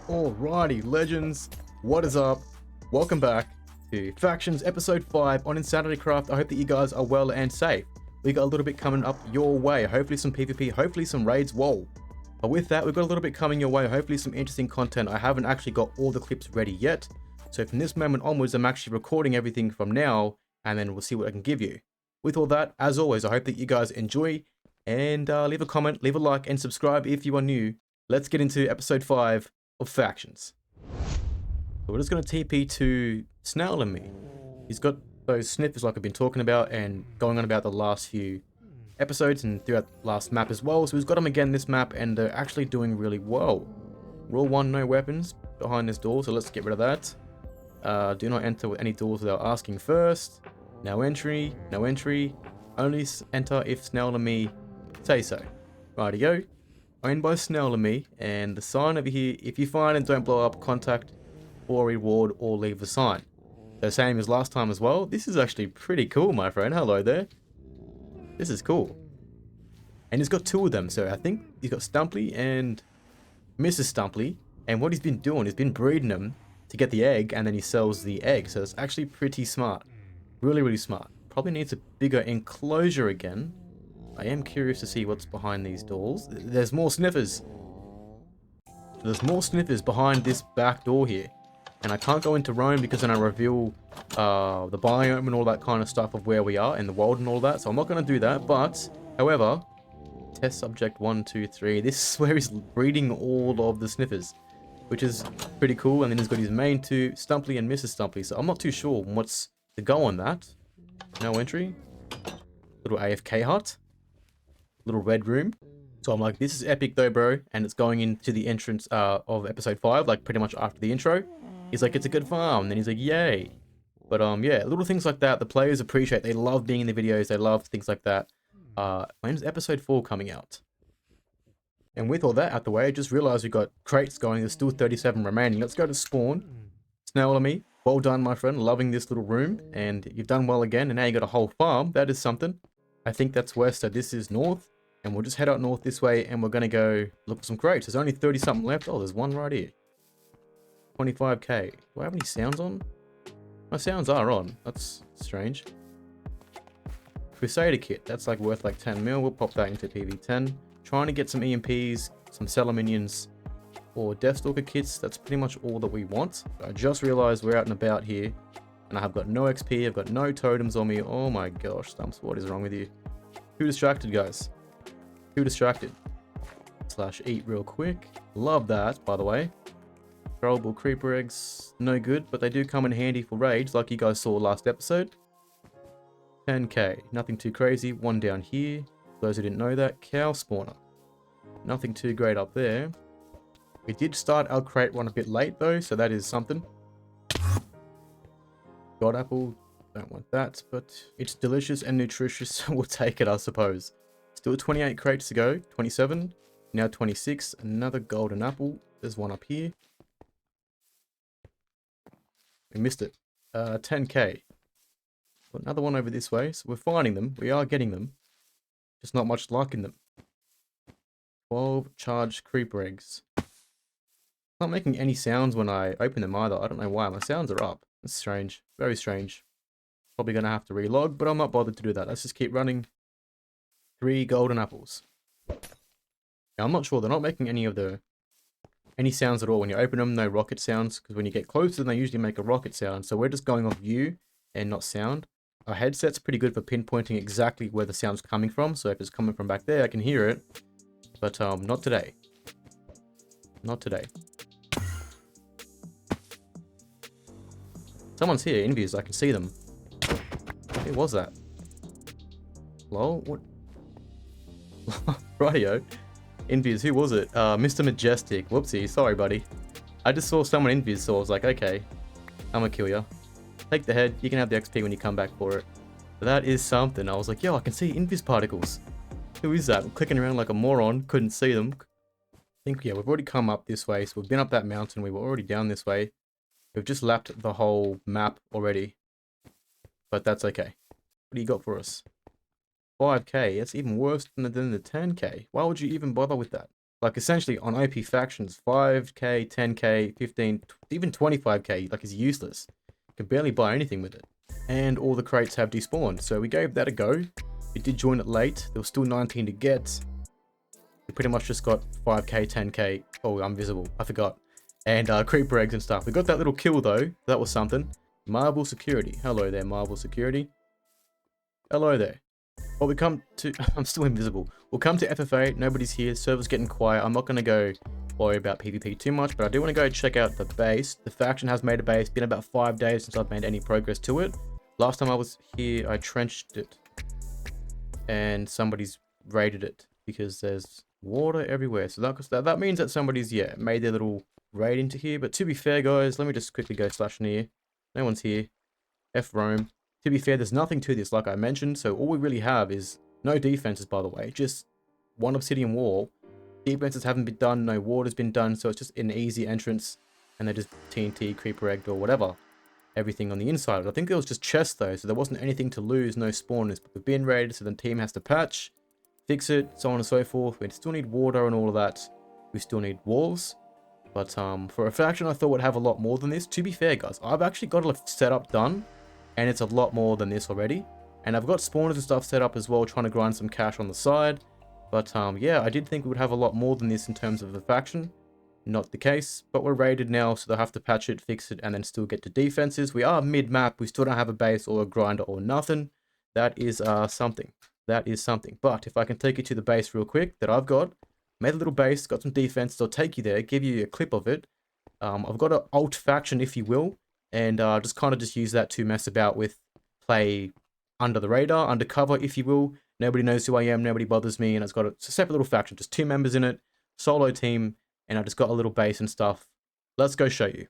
Alrighty, legends, what is up? Welcome back to Factions Episode 5 on InsanityCraft. I hope that you guys are well and safe. We got a little bit coming up your way, hopefully some PvP, hopefully some raids, whoa. But with that, we've got a little bit coming your way, hopefully some interesting content. I haven't actually got all the clips ready yet, so from this moment onwards, I'm actually recording everything from now, and then we'll see what I can give you. With all that, as always, I hope that you guys enjoy, and leave a comment, leave a like, and subscribe if you are new. Let's get into Episode 5 of Factions. So we're just going to TP to StumpsMC. He's got those sniffers like I've been talking about and going on about the last few episodes and throughout the last map as well. So he's got them again this map, and they're actually doing really well. Rule 1, no weapons behind this door, so let's get rid of that. Do not enter with any doors without asking first. No entry, no entry. Only enter if StumpsMC say so. Rightio. Owned by StumpsMC, and the sign over here, if you find and don't blow up, contact for reward or leave a sign. So same as last time as well. This is actually pretty cool, my friend. Hello there. This is cool. And he's got two of them, so I think he's got Stumply and Mrs. Stumply, and what he's been doing, he's been breeding them to get the egg, and then he sells the egg, so it's actually pretty smart. Really, really smart. Probably needs a bigger enclosure again. I am curious to see what's behind these doors. There's more sniffers. There's more sniffers behind this back door here. And I can't go into Rome because then I reveal the biome and all that kind of stuff of where we are in the world and all that. So I'm not going to do that. But, however, test subject 1, 2, 3. This is where he's breeding all of the sniffers, which is pretty cool. And then he's got his main two, Stumply and Mrs. Stumply. So I'm not too sure what's the go on that. No entry. Little AFK hut. Little red room. So I'm like, this is epic though, bro. And it's going into the entrance of episode 5, like pretty much after the intro. He's like, it's a good farm. And then he's like, yay. But yeah, little things like that, the players appreciate. They love being in the videos. They love things like that. When's episode 4 coming out? And with all that out the way, I just realized we got crates going. There's still 37 remaining. Let's go to spawn. StumpsMC, well done, my friend. Loving this little room. And you've done well again. And now you got a whole farm. That is something. I think that's west, so this is north. And we'll just head out north this way, and we're going to go look for some crates. There's only 30-something left. Oh, there's one right here. 25k. Do I have any sounds on? My sounds are on. That's strange. Crusader kit. That's like worth like 10 mil. We'll pop that into PV10. Trying to get some EMPs, some Cellar Minions, or Deathstalker kits. That's pretty much all that we want. I just realized we're out and about here, and I have got no XP. I've got no totems on me. Oh my gosh, Stumps, what is wrong with you? Too distracted, guys. Too distracted. / eat real quick. Love that, by the way. Throwable creeper eggs, no good, but they do come in handy for raids, like you guys saw last episode. 10k, nothing too crazy. One down here. For those who didn't know that, cow spawner. Nothing too great up there. We did start our crate run a bit late though, so that is something. God apple, don't want that, but it's delicious and nutritious. We'll take it, I suppose. Still 28 crates to go, 27, now 26, another golden apple. There's one up here. We missed it. 10k. Got another one over this way, so we're finding them. We are getting them. Just not much luck in them. 12 charged creeper eggs. Not making any sounds when I open them either. I don't know why. My sounds are up. It's strange. Very strange. Probably going to have to relog, but I'm not bothered to do that. Let's just keep running. 3 golden apples. Now, I'm not sure. They're not making any sounds at all. When you open them, no rocket sounds. Because when you get closer, they usually make a rocket sound. So we're just going off view and not sound. Our headset's pretty good for pinpointing exactly where the sound's coming from. So if it's coming from back there, I can hear it. But not today. Not today. Someone's here. Envious. I can see them. Who was that? Lol? What? Rightio. Envious, who was it? Mr. Majestic. Whoopsie, sorry buddy. I just saw someone envious, so I was like, okay, I'm gonna kill you. Take the head, you can have the XP when you come back for it. But that is something. I was like, yo, I can see envious particles. Who is that? I'm clicking around like a moron, couldn't see them. I think, yeah, we've already come up this way, so we've been up that mountain, we were already down this way. We've just lapped the whole map already. But that's okay. What do you got for us? 5k, that's even worse than the 10k. Why would you even bother with that? Like essentially on OP factions, 5k, 10k, 15, even 25k, like is useless. You can barely buy anything with it. And all the crates have despawned, so we gave that a go. We did join it late. There was still 19 to get. We pretty much just got 5k, 10k. Oh, I'm visible. I forgot. And creeper eggs and stuff. We got that little kill though. That was something. Marble security. Hello there, Marble security. Hello there. Well, we come to... I'm still invisible. We'll come to FFA. Nobody's here. Server's getting quiet. I'm not going to go worry about PvP too much, but I do want to go check out the base. The faction has made a base. Been about 5 days since I've made any progress to it. Last time I was here, I trenched it. And somebody's raided it because there's water everywhere. So that means that somebody's, yeah, made their little raid into here. But to be fair, guys, let me just quickly go slash near. No one's here. F Rome. To be fair, there's nothing to this, like I mentioned, so all we really have is no defenses, by the way, just one obsidian wall. Defenses haven't been done, no water's been done, so it's just an easy entrance, and they just TNT, creeper egged, or whatever. Everything on the inside. I think it was just chests, though, so there wasn't anything to lose, no spawners, but we've been raided, so the team has to patch, fix it, so on and so forth. We still need water and all of that. We still need walls. But for a faction, I thought would have a lot more than this. To be fair, guys, I've actually got a setup done. And it's a lot more than this already. And I've got spawners and stuff set up as well, trying to grind some cash on the side. But yeah, I did think we would have a lot more than this in terms of the faction. Not the case, but we're raided now, so they'll have to patch it, fix it, and then still get to defenses. We are mid-map, we still don't have a base or a grinder or nothing. That is something. That is something. But if I can take you to the base real quick that I've got, made a little base, got some defenses, I'll take you there, give you a clip of it. I've got an alt faction, if you will. And just kind of just use that to mess about with, play under the radar, undercover, if you will. Nobody knows who I am, nobody bothers me, and it's got a separate little faction, just 2 members in it, solo team, and I just got a little base and stuff. Let's go show you.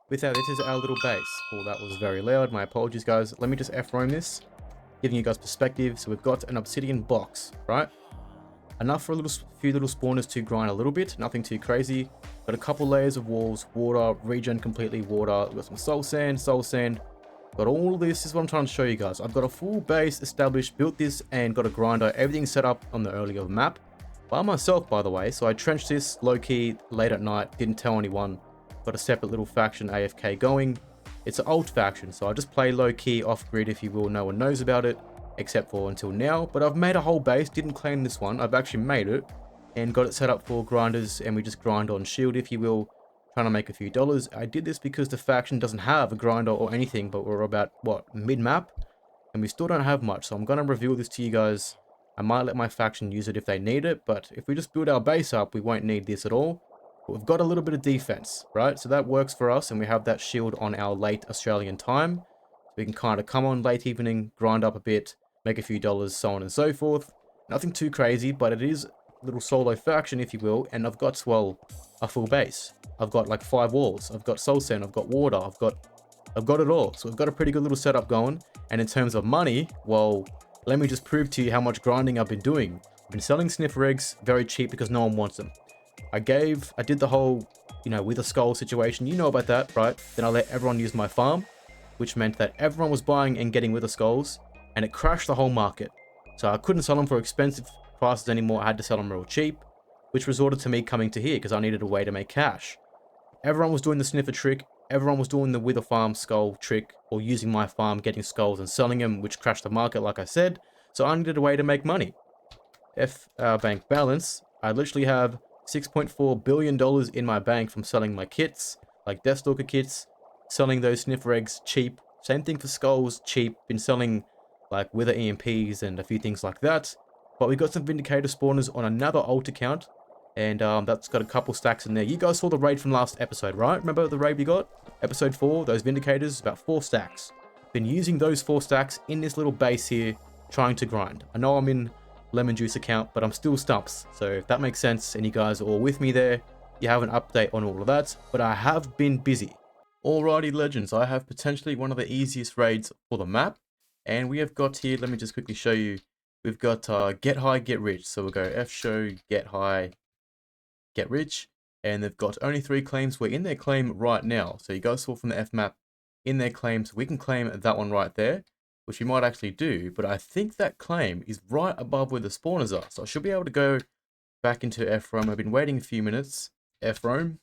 With that, this is our little base. Oh, that was very loud, my apologies, guys. Let me just F-roam this, giving you guys perspective. So we've got an obsidian box, right? Enough for a few little spawners to grind a little bit, nothing too crazy. Got a couple layers of walls, water, regen completely water. We've got some soul sand. Got all of this. Is what I'm trying to show you guys. I've got a full base established, built this, and got a grinder. Everything set up on the earlier map. By myself, by the way. So I trenched this low-key late at night, didn't tell anyone. Got a separate little faction AFK going. It's an alt faction, so I just play low-key, off-grid, if you will. No one knows about it, except for until now. But I've made a whole base, didn't claim this one. I've actually made it. And got it set up for grinders, and we just grind on shield, if you will, trying to make a few dollars. I did this because the faction doesn't have a grinder or anything, but we're about, what, mid-map? And we still don't have much, so I'm going to reveal this to you guys. I might let my faction use it if they need it, but if we just build our base up, we won't need this at all. But we've got a little bit of defense, right? So that works for us, and we have that shield on our late Australian time. So we can kind of come on late evening, grind up a bit, make a few dollars, so on and so forth. Nothing too crazy, but it is little solo faction, if you will, and I've got, well, a full base. I've got like 5 walls, I've got soul sand, I've got water, I've got it all. So we've got a pretty good little setup going. And in terms of money, well, let me just prove to you how much grinding I've been doing. I've been selling sniffer eggs very cheap because no one wants them. I did the whole, you know, with a skull situation, you know about that, right? Then I let everyone use my farm, which meant that everyone was buying and getting wither skulls, and it crashed the whole market. So I couldn't sell them for expensive prices anymore. I had to sell them real cheap, which resorted to me coming to here because I needed a way to make cash. Everyone was doing the sniffer trick, everyone was doing the wither farm skull trick, or using my farm, getting skulls and selling them, which crashed the market, like I said. So I needed a way to make money. Bank balance, I literally have $6.4 billion in my bank from selling my kits, like Deathstalker kits, selling those sniffer eggs cheap. Same thing for skulls, cheap. Been selling like wither EMPs and a few things like that. But we got some Vindicator spawners on another alt account, and that's got a couple stacks in there. You guys saw the raid from last episode, right? Remember the raid we got? Episode 4, those Vindicators, about 4 stacks. Been using those 4 stacks in this little base here, trying to grind. I know I'm in Lemon Juice account, but I'm still Stumps. So if that makes sense, and you guys are all with me there, you have an update on all of that. But I have been busy. Alrighty, legends, I have potentially one of the easiest raids for the map. And we have got here, let me just quickly show you. We've got get high, get rich. So we'll go F show, get high, get rich. And they've got only 3 claims. We're in their claim right now. So you guys saw from the F map in their claims. We can claim that one right there, which we might actually do. But I think that claim is right above where the spawners are. So I should be able to go back into F-Roam. I've been waiting a few minutes. F-Roam.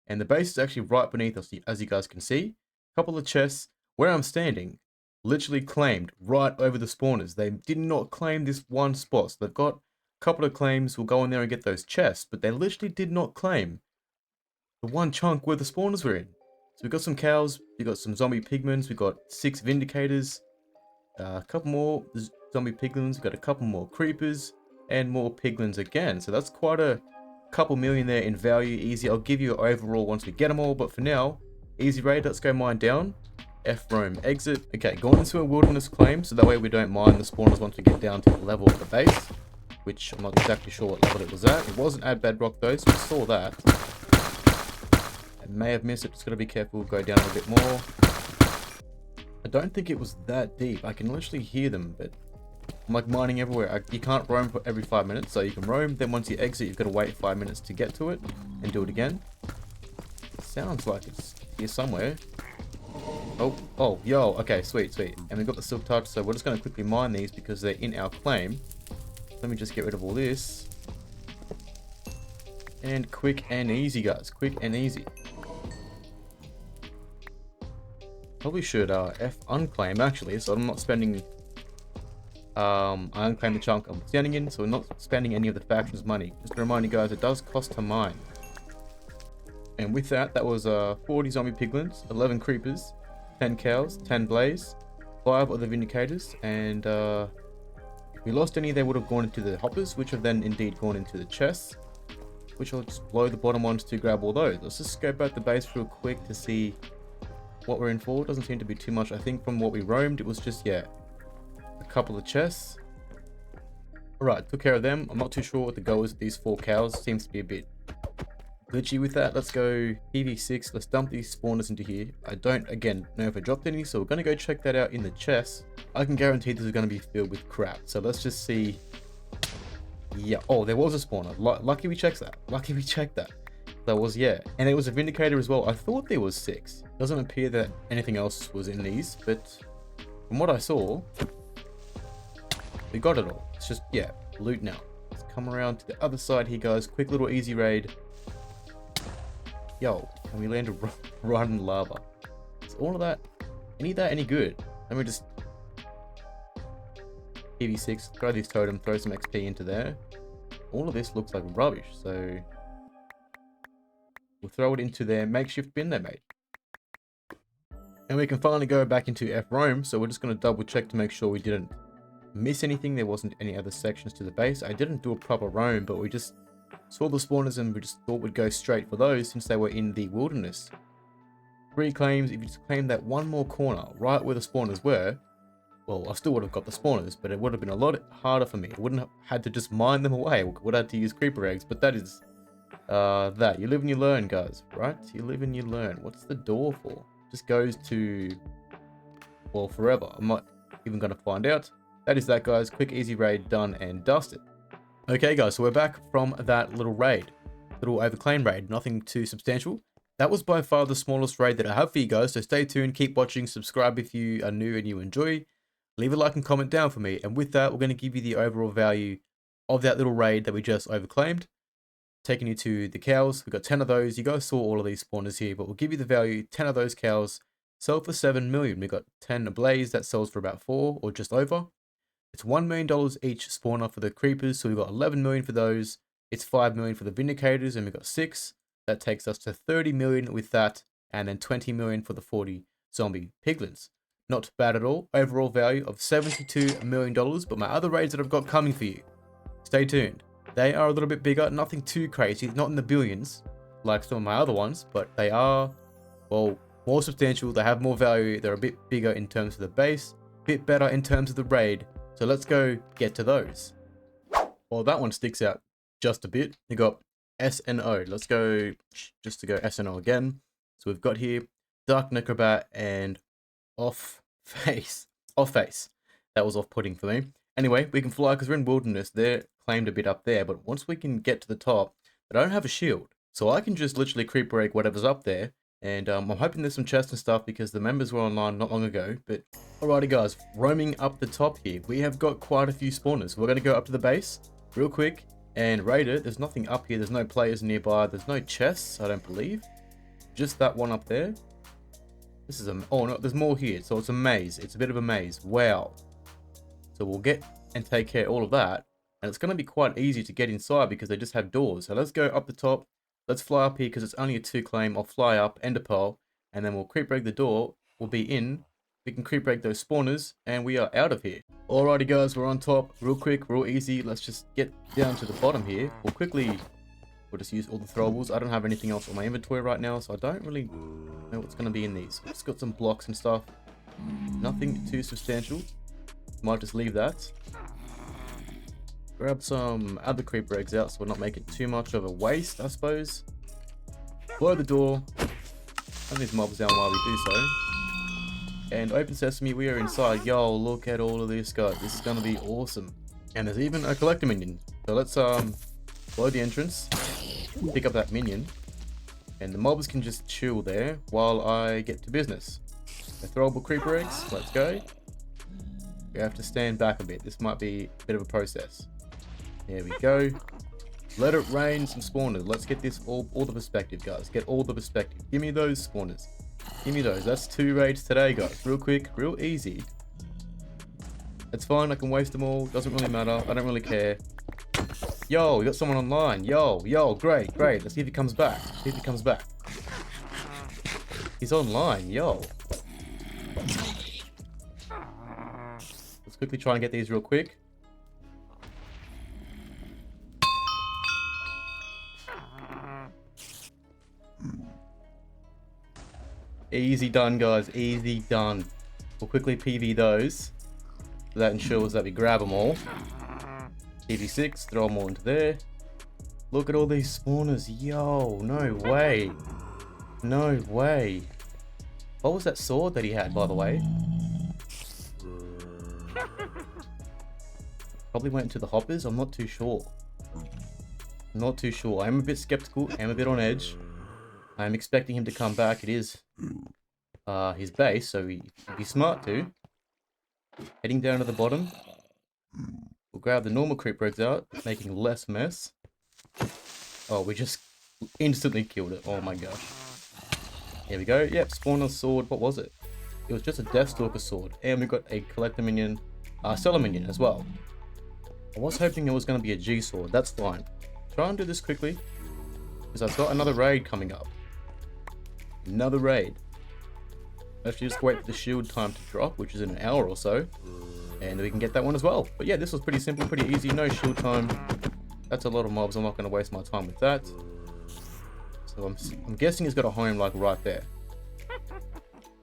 And the base is actually right beneath us, as you guys can see. A couple of chests where I'm standing, literally claimed right over the spawners. They did not claim this one spot. So they've got a couple of claims. We'll go in there and get those chests, but they literally did not claim the one chunk where the spawners were in. So we've got some cows, we've got some zombie pigments, we've got 6 vindicators, a couple more zombie piglins, we've got a couple more creepers, and more piglins again. So that's quite a couple million there in value. Easy. I'll give you an overall once we get them all, but for now, easy raid. Let's go mine down. F-Roam exit. Okay, going into a wilderness claim, so that way we don't mine the spawners once we get down to the level of the base, which I'm not exactly sure what level it was at. It wasn't at Bedrock though, so we saw that. I may have missed it. Just gotta be careful. Go down a bit more. I don't think it was that deep. I can literally hear them, but I'm like mining everywhere. You can't roam for every 5 minutes, so you can roam, then once you exit, you've got to wait 5 minutes to get to it and do it again. It sounds like it's here somewhere. Oh, yo, okay, sweet. And we've got the silk touch, so we're just going to quickly mine these because they're in our claim. Let me just get rid of all this. And quick and easy, guys, quick and easy. Probably should F unclaim actually, so I'm not spending. I unclaim the chunk I'm standing in, so we're not spending any of the faction's money. Just to remind you guys, it does cost to mine. And with that, that was 40 zombie piglins, 11 creepers, 10 cows, 10 blaze, 5 other vindicators, and if we lost any, they would have gone into the hoppers, which have then indeed gone into the chests, which I'll just blow the bottom ones to grab all those. Let's just scope out the base real quick to see what we're in for. Doesn't seem to be too much. I think from what we roamed, it was just, yeah, a couple of chests. Alright, took care of them. I'm not too sure what the goal is with these 4 cows. Seems to be a bit glitchy with that. Let's go PV6. Let's dump these spawners into here. I don't, again, know if I dropped any, so we're going to go check that out in the chest. I can guarantee this is going to be filled with crap. So let's just see. Yeah, oh, there was a spawner. Lucky we checked that. Lucky we checked that. That was, yeah. And it was a vindicator as well. I thought there was 6. Doesn't appear that anything else was in these, but from what I saw, we got it all. It's just, yeah, loot now. Let's come around to the other side here, guys. Quick little easy raid. Yo, and we landed right in lava. Is all of that, any good? Let me just PV6, throw this totem, throw some XP into there. All of this looks like rubbish, so we'll throw it into their makeshift bin they made. And we can finally go back into F-Roam, so we're just going to double check to make sure we didn't miss anything. There wasn't any other sections to the base. I didn't do a proper roam, but we just saw the spawners and we just thought we'd go straight for those since they were in the wilderness. 3 claims. If you just claim that one more corner right where the spawners were, well, I still would have got the spawners, but it would have been a lot harder for me. I wouldn't have had to just mine them away. I would have had to use creeper eggs, but that is that. You live and you learn, guys, right? You live and you learn. What's the door for? Just goes to, well, forever. I'm not even going to find out. That is that, guys. Quick, easy raid, done and dusted. Okay, guys, so we're back from that little raid. Little overclaim raid. Nothing too substantial. That was by far the smallest raid that I have for you guys, so stay tuned, keep watching, subscribe if you are new and you enjoy. Leave a like and comment down for me. And with that, we're going to give you the overall value of that little raid that we just overclaimed. Taking you to the cows. We've got 10 of those. You guys saw all of these spawners here, but we'll give you the value. 10 of those cows sell for 7 million. We've got 10 ablaze that sells for about 4 or just over. It's $1 million each spawner for the creepers, so we've got 11 million for those. It's 5 million for the vindicators, and we've got 6. That takes us to 30 million with that, and then 20 million for the 40 zombie piglins. Not bad at all. Overall value of $72 million, but my other raids that I've got coming for you, stay tuned. They are a little bit bigger, nothing too crazy, not in the billions like some of my other ones, but they are, well, more substantial. They have more value. They're a bit bigger in terms of the base, a bit better in terms of the raid. So let's go get to those. Well, that one sticks out just a bit. You got SNO. Let's go just to go SNO again. So we've got here Dark Necrobat and Off Face. That was off-putting for me. Anyway, we can fly because we're in wilderness. They're claimed a bit up there, but once we can get to the top, they don't have a shield. So I can just literally creep break whatever's up there. And I'm hoping there's some chests and stuff because the members were online not long ago. But alrighty, guys, roaming up the top here, we have got quite a few spawners. We're going to go up to the base real quick, and raid it. There's nothing up here. There's no players nearby. There's no chests, I don't believe. Just that one up there. This is a... Oh, no, there's more here. So it's a maze. It's a bit of a maze. Wow. So we'll get and take care of all of that. And it's going to be quite easy to get inside because they just have doors. So let's go up the top. Let's fly up here because it's only a 2 claim. I'll fly up, ender pearl, and then we'll creep break the door. We'll be in. We can creep break those spawners, and we are out of here. Alrighty guys, we're on top. Real quick, real easy. Let's just get down to the bottom here. We'll just use all the throwables. I don't have anything else on my inventory right now, so I don't really know what's going to be in these. Just got some blocks and stuff. Nothing too substantial. Might just leave that. Grab some other creeper eggs out so we're not making too much of a waste, I suppose. Blow the door. Run these mobs down while we do so. And open sesame, we are inside. Yo, look at all of this, guys. This is gonna be awesome. And there's even a collector minion. So let's blow the entrance. Pick up that minion. And the mobs can just chill there while I get to business. The throwable creeper eggs, let's go. We have to stand back a bit. This might be a bit of a process. There we go. Let it rain some spawners. Let's get this all the perspective, guys. Get all the perspective. Give me those spawners. Give me those. That's 2 raids today, guys. Real quick, real easy. It's fine. I can waste them all. Doesn't really matter. I don't really care. Yo, we got someone online. Yo, great. Let's see if he comes back. See if he comes back. He's online. Yo. Let's quickly try and get these real quick. Easy done, guys. Easy done. We'll quickly PV those. So that ensures that we grab them all. PV6, throw them all into there. Look at all these spawners. Yo, no way. No way. What was that sword that he had, by the way? Probably went into the hoppers. I'm not too sure. Not too sure. I'm a bit skeptical. I'm a bit on edge. I'm expecting him to come back. It is his base, so he'd be smart to. Heading down to the bottom. We'll grab the normal creeper eggs out, making less mess. Oh, we just instantly killed it. Oh my gosh. Here we go. Yep, spawner sword. What was it? It was just a Deathstalker sword. And we got a collector minion, seller minion as well. I was hoping it was going to be a G sword. That's fine. Try and do this quickly, because I've got another raid coming up. Another raid. Actually, just wait for the shield time to drop, which is in an hour or so, and we can get that one as well. But yeah, this was pretty simple, pretty easy. No shield time. That's a lot of mobs. I'm not going to waste my time with that. So I'm guessing he's got a home like right there.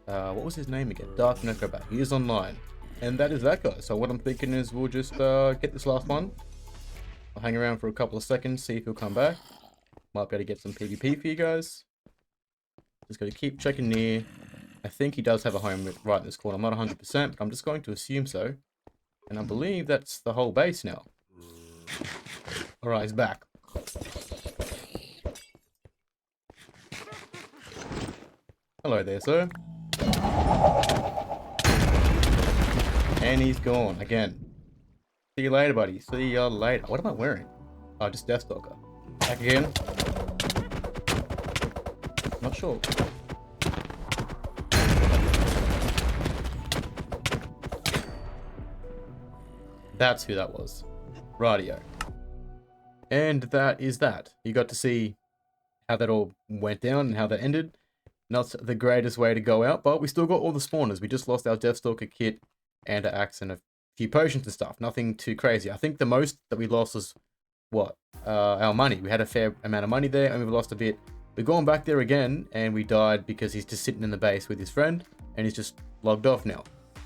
What was his name again? Dark Necrobat. He is online, and that is that guy. So what I'm thinking is we'll just get this last one. I'll hang around for a couple of seconds, see if he'll come back. Might be able to get some PvP for you guys. Just got to keep checking near. I think he does have a home right in this corner. I'm not 100%, but I'm just going to assume so. And I believe that's the whole base now. Alright, he's back. Hello there, sir. And he's gone again. See you later, buddy. See you later. What am I wearing? Oh, just Deathstalker. Back again. Not sure. That's who that was. Rightio. And that is that. You got to see how that all went down and how that ended. Not the greatest way to go out, but we still got all the spawners. We just lost our Deathstalker kit and an axe and a few potions and stuff. Nothing too crazy. I think the most that we lost was, what? Our money. We had a fair amount of money there and we've lost a bit. We're going back there again and we died because he's just sitting in the base with his friend and he's just logged off now.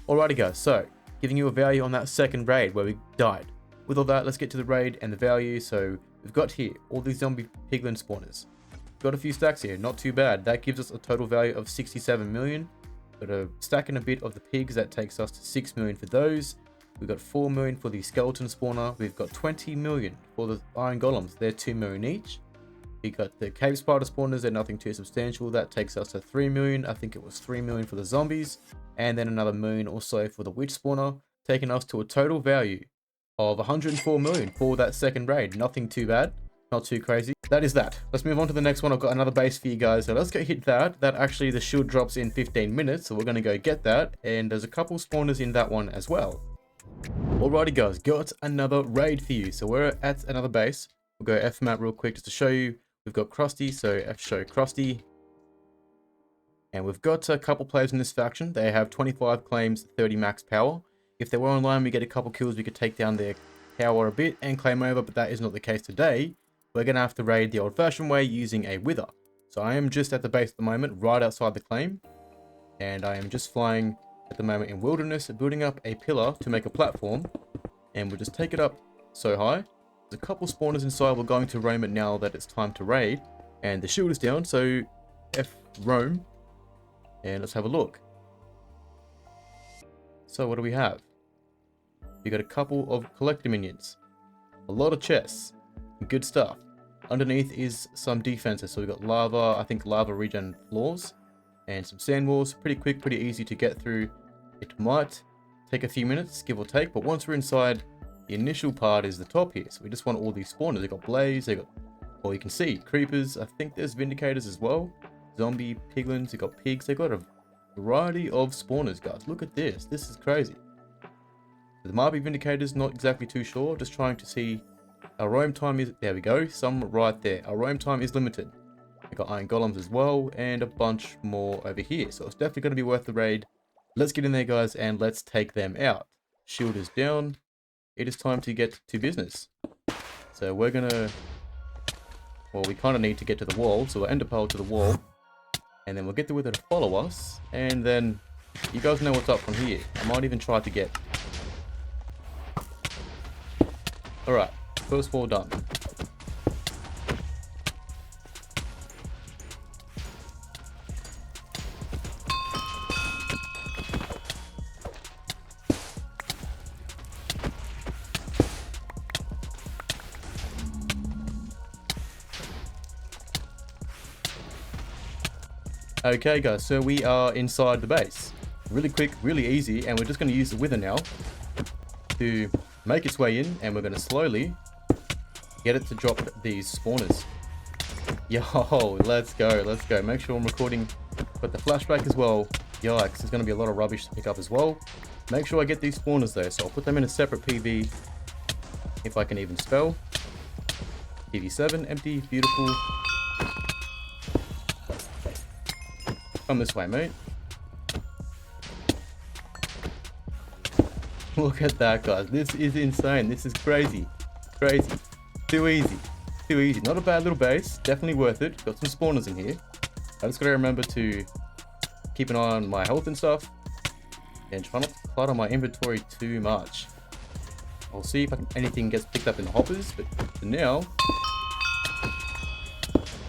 Alrighty guys, so giving you a value on that second raid where we died. With all that, let's get to the raid and the value. So we've got here all these zombie piglin spawners. Got a few stacks here, not too bad. That gives us a total value of 67 million. Got a stack and a bit of the pigs, that takes us to 6 million for those. We've got 4 million for the skeleton spawner. We've got 20 million for the iron golems, they're 2 million each. We got the cave spider spawners, they're nothing too substantial. That takes us to 3 million. I think it was 3 million for the zombies. And then another million or so for the witch spawner, taking us to a total value of 104 million for that second raid. Nothing too bad, not too crazy. That is that. Let's move on to the next one. I've got another base for you guys, so let's go hit that. That actually, the shield drops in 15 minutes, so we're going to go get that. And there's a couple spawners in that one as well. Alrighty guys, got another raid for you. So we're at another base. We'll go F map real quick just to show you. We've got Krusty, so F show Krusty. And we've got a couple players in this faction. They have 25 claims, 30 max power. If they were online, we get a couple kills, we could take down their power a bit and claim over, but that is not the case today. We're going to have to raid the old-fashioned way using a wither. So I am just at the base at the moment, right outside the claim. And I am just flying at the moment in wilderness, building up a pillar to make a platform. And we'll just take it up so high. There's a couple spawners inside. We're going to roam it now that it's time to raid. And the shield is down, so F roam. And let's have a look. So what do we have? We got a couple of collector minions. A lot of chests. Good stuff. Underneath is some defenses. So we got lava, I think lava regen floors. And some sand walls. Pretty quick, pretty easy to get through. It might take a few minutes, give or take. But once we're inside, the initial part is the top here. So we just want all these spawners. They got blaze, they got, well, you can see creepers. I think there's vindicators as well. Zombie, piglins, they got pigs. They got a variety of spawners, guys. Look at this. This is crazy. There might be vindicators, not exactly too sure. Just trying to see. Our roam time is, there we go, some right there. Our roam time is limited. We got iron golems as well, and a bunch more over here. So it's definitely going to be worth the raid. Let's get in there, guys, and let's take them out. Shield is down. It is time to get to business. So we're going to, well, we kind of need to get to the wall. So we'll ender pearl to the wall. And then we'll get the wither to follow us. And then you guys know what's up from here. I might even try to get. Alright, first wall done. Okay guys, so we are inside the base. Really quick, really easy, and we're just going to use the wither now to make its way in, and we're going to slowly get it to drop these spawners. Yo, let's go, let's go. Make sure I'm recording, but the flashback as well. Yikes, there's going to be a lot of rubbish to pick up as well. Make sure I get these spawners though, so I'll put them in a separate PV, if I can even spell. PV7, empty, beautiful. Come this way, mate. Look at that, guys. This is insane. This is crazy. Crazy. Too easy. Too easy. Not a bad little base. Definitely worth it. Got some spawners in here. I just gotta remember to keep an eye on my health and stuff. And try not to clutter my inventory too much. I'll see if anything gets picked up in the hoppers. But for now...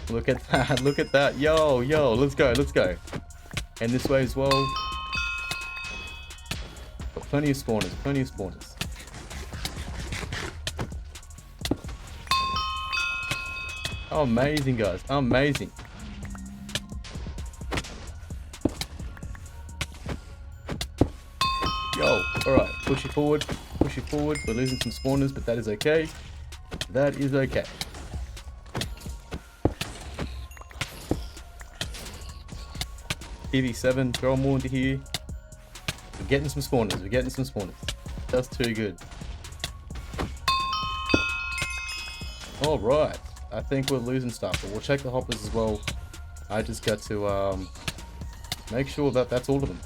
Look at that. Look at that. Yo, yo. Let's go. Let's go. And this way as well. Got plenty of spawners. Plenty of spawners. Oh, amazing, guys. Amazing. Yo. Alright. Push it forward. Push it forward. We're losing some spawners, but that is okay. That is okay. PV7, throw more into here. We're getting some spawners, we're getting some spawners. That's too good. Alright, I think we're losing stuff, but we'll check the hoppers as well. I just got to make sure that that's all of them.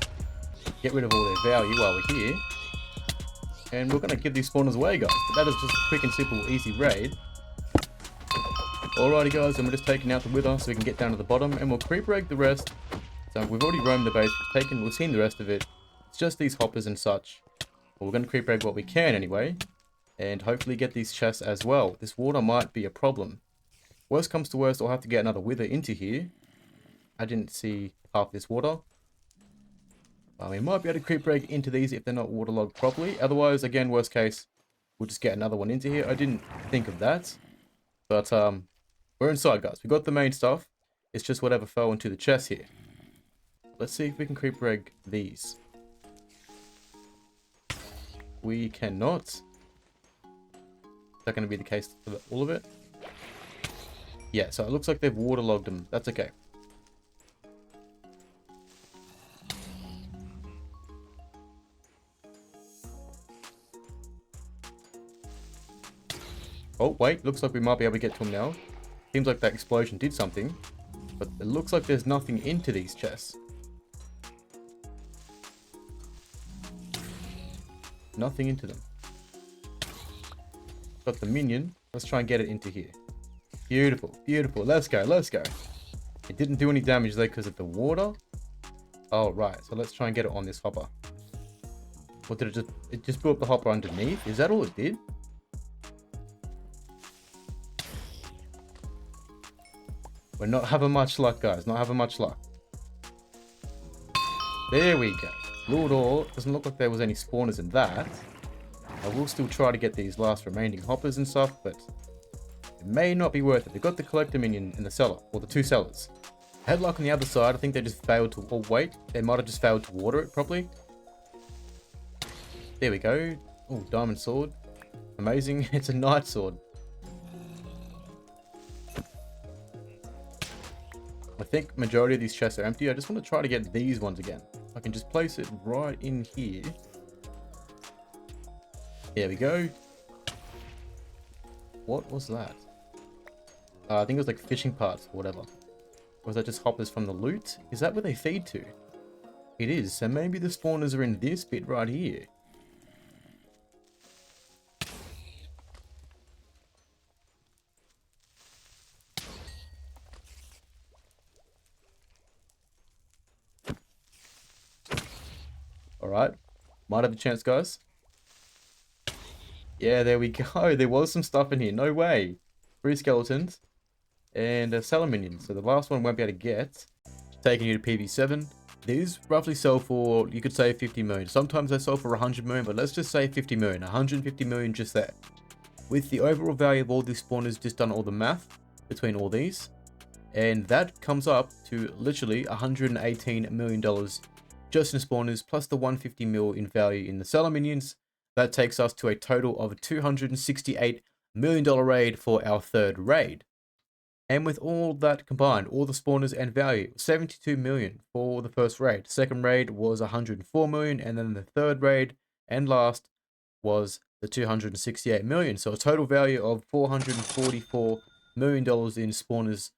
Get rid of all their value while we're here. And we're going to give these spawners away, guys. But that is just a quick and simple, easy raid. Alrighty, guys, and we're just taking out the wither so we can get down to the bottom, and we'll creep rake the rest. So we've already roamed the base, we've seen the rest of it. It's just these hoppers and such. But we're going to creep rake what we can anyway. And hopefully get these chests as well. This water might be a problem. Worst comes to worst, I'll have to get another wither into here. I didn't see half this water. We might be able to creep rake into these if they're not waterlogged properly. Otherwise, again, worst case, we'll just get another one into here. I didn't think of that. But we're inside, guys. We got the main stuff. It's just whatever fell into the chest here. Let's see if we can creep reg these. We cannot. that going to be the case for all of it? Yeah, so it looks like they've waterlogged them. That's okay. Oh, wait. Looks like we might be able to get to them now. Seems like that explosion did something. But it looks like there's nothing into these chests. Nothing into them. Got the minion. Let's try and get it into here. Beautiful. Beautiful. Let's go. Let's go. It didn't do any damage though because of the water. Oh, right. So let's try and get it on this hopper. What did it just... It just blew up the hopper underneath? Is that all it did? We're not having much luck, guys. Not having much luck. There we go. Lord Ore. Doesn't look like there was any spawners in that. I will still try to get these last remaining hoppers and stuff, but it may not be worth it. They've got the collector minion in the cellar, or the two cellars. Headlock on the other side. I think they just failed to... Oh, wait. They might have just failed to water it properly. There we go. Oh, diamond sword. Amazing. It's a knight sword. I think majority of these chests are empty. I just want to try to get these ones again. I can just place it right in here. There we go. What was that? I think it was like fishing parts or whatever. Or was that just hoppers from the loot? Is that where they feed to? It is. So maybe the spawners are in this bit right here. Alright. Might have a chance, guys. Yeah, there we go. There was some stuff in here. No way. 3 skeletons. And a cellar minion. So the last one won't be able to get. Taking you to PV7. These roughly sell for, you could say 50 million. Sometimes they sell for 100 million, but let's just say 50 million. 150 million just there. With the overall value of all these spawners, just done all the math between all these. And that comes up to literally $118 million just in spawners, plus the 150 mil in value in the cellar minions. That takes us to a total of $268 million raid for our third raid. And with all that combined, all the spawners and value, 72 million for the first raid. Second raid was 104 million, and then the third raid and last was the 268 million. So a total value of $444 million in spawners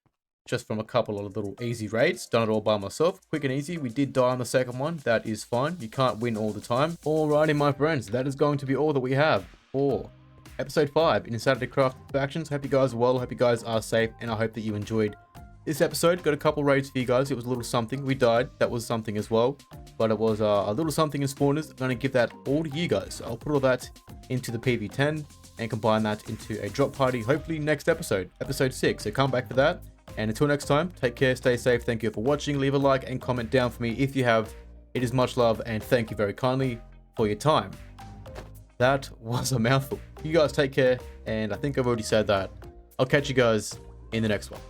just from a couple of little easy raids. Done it all by myself. Quick and easy. We did die on the second one. That is fine. You can't win all the time. Alrighty, my friends. That is going to be all that we have for episode 5 in InsanityCraft Factions. Hope you guys are well. Hope you guys are safe. And I hope that you enjoyed this episode. Got a couple raids for you guys. It was a little something. We died. That was something as well. But it was a little something in spawners. I'm going to give that all to you guys. So I'll put all that into the PV10 and combine that into a drop party. Hopefully next episode. Episode 6. So come back for that. And until next time, take care, stay safe. Thank you for watching. Leave a like and comment down for me if you have. It is much love, and thank you very kindly for your time. That was a mouthful. You guys take care, and I think I've already said that. I'll catch you guys in the next one.